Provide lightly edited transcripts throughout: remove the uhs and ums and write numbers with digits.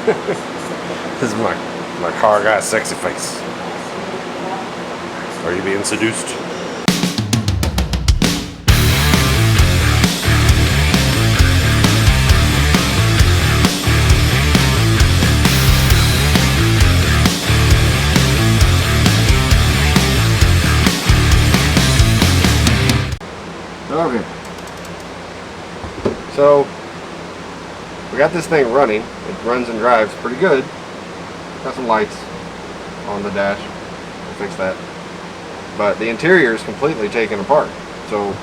This is my car guy sexy face. Are you being seduced? Okay. So we got this thing running. It runs and drives pretty good. Got some lights on the dash. We'll fix that. But the interior is completely taken apart. So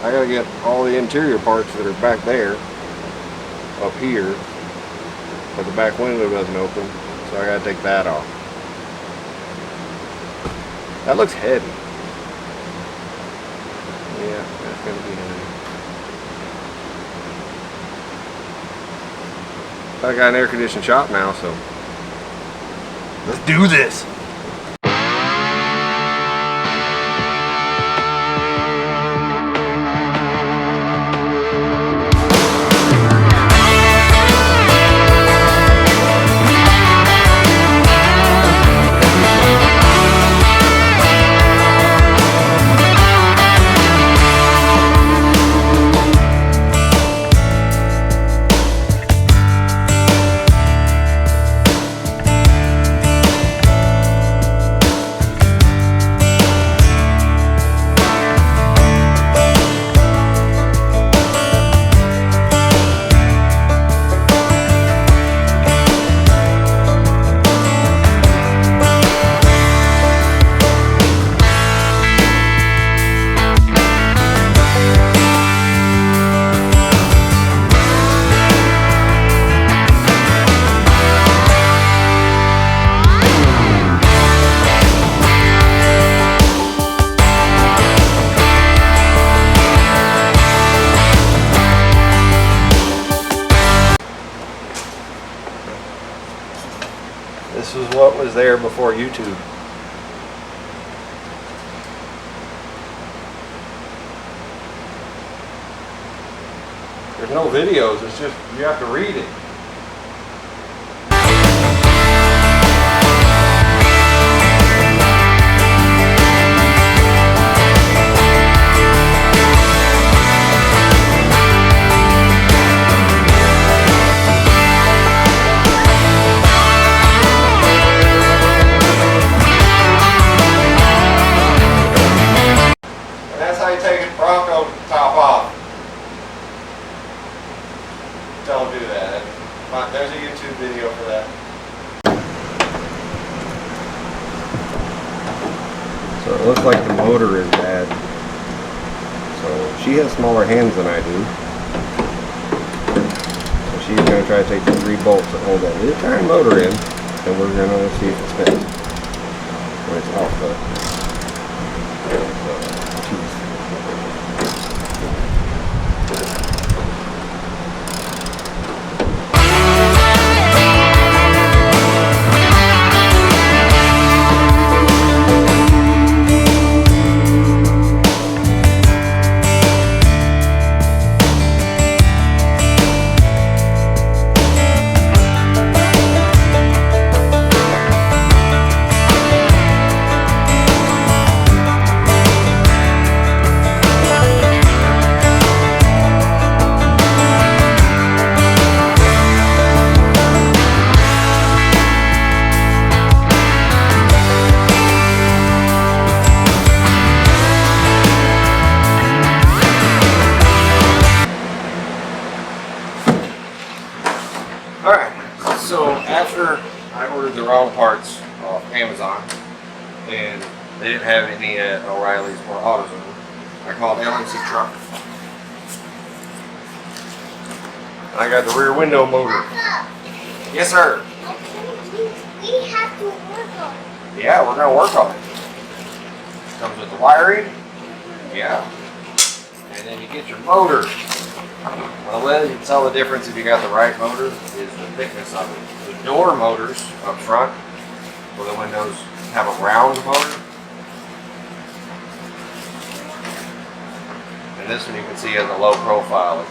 I gotta get all the interior parts that are back there up here. But the back window doesn't open, so I gotta take that off. That looks heavy. Yeah, that's gonna be heavy. I got an air conditioned shop now, so let's do this. This was what was there before YouTube. There's no videos, it's just, you have to read it. Taking Bronco top off. Don't do that. There's a YouTube video for that. So it looks like the motor is bad. So she has smaller hands than I do. So she's going to try to take the 3 bolts that hold that entire motor in, and we're going to see if it spins when it's off the. So after I ordered the wrong parts off Amazon and they didn't have any at O'Reilly's or AutoZone, I called LMC Truck. I got the rear window motor. Yes, sir. We have to work on it. Yeah, we're gonna work on it. Comes with the wiring. Yeah. And then you get your motor. Well, the way you can tell the difference if you got the right motor is the thickness of it. The door motors up front, where the windows have a round motor. And this one you can see has a low profile.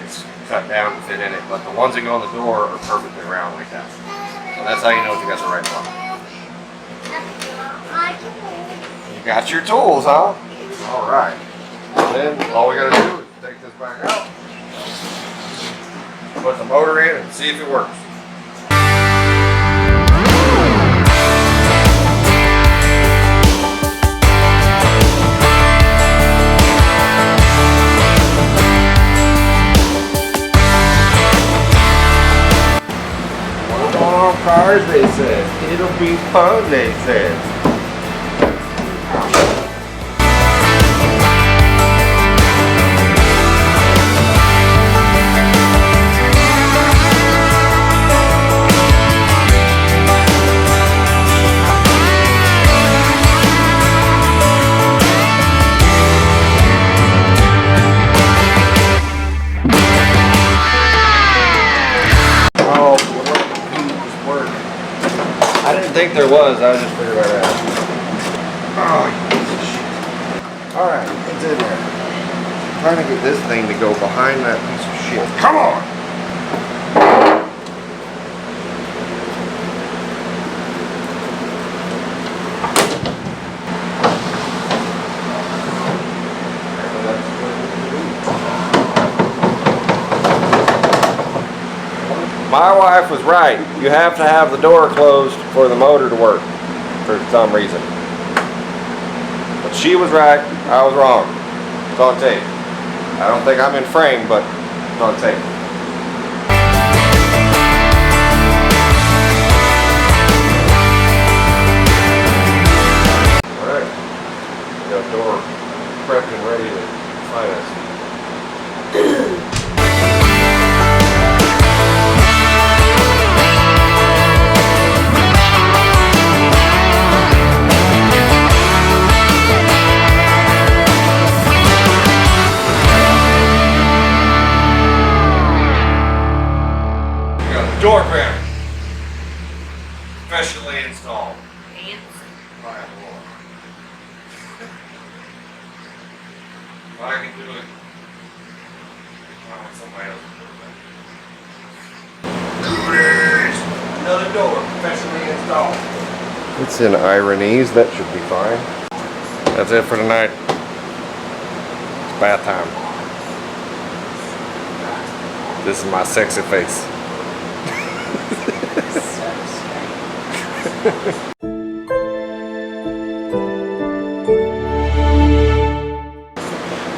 It's cut down to fit in it, but the ones that go on the door are perfectly round like that. So that's how you know if you got the right one. You got your tools, huh? All right. Then all we gotta do is take this back out, put the motor in, and see if it works. Cars, they said. It'll be fun, they said. I didn't think there was, I just figured I'd ask. Oh, you piece of shit. Alright, it's in there. I'm trying to get this thing to go behind that piece of shit. Come on! My wife was right. You have to have the door closed for the motor to work for some reason. But she was right. I was wrong. It's on tape. I don't think I'm in frame, but it's on tape. Alright. We got the door prepped and ready to fight us. Door cramp. Professionally installed. By the Lord. If I can do it, I want somebody else to do it. Another door, professionally installed. It's in ironies, that should be fine. That's it for tonight. It's bath time. This is my sexy face.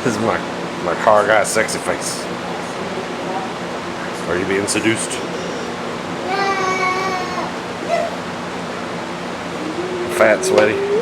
This is my car guy sexy face. Are you being seduced? Fat, sweaty.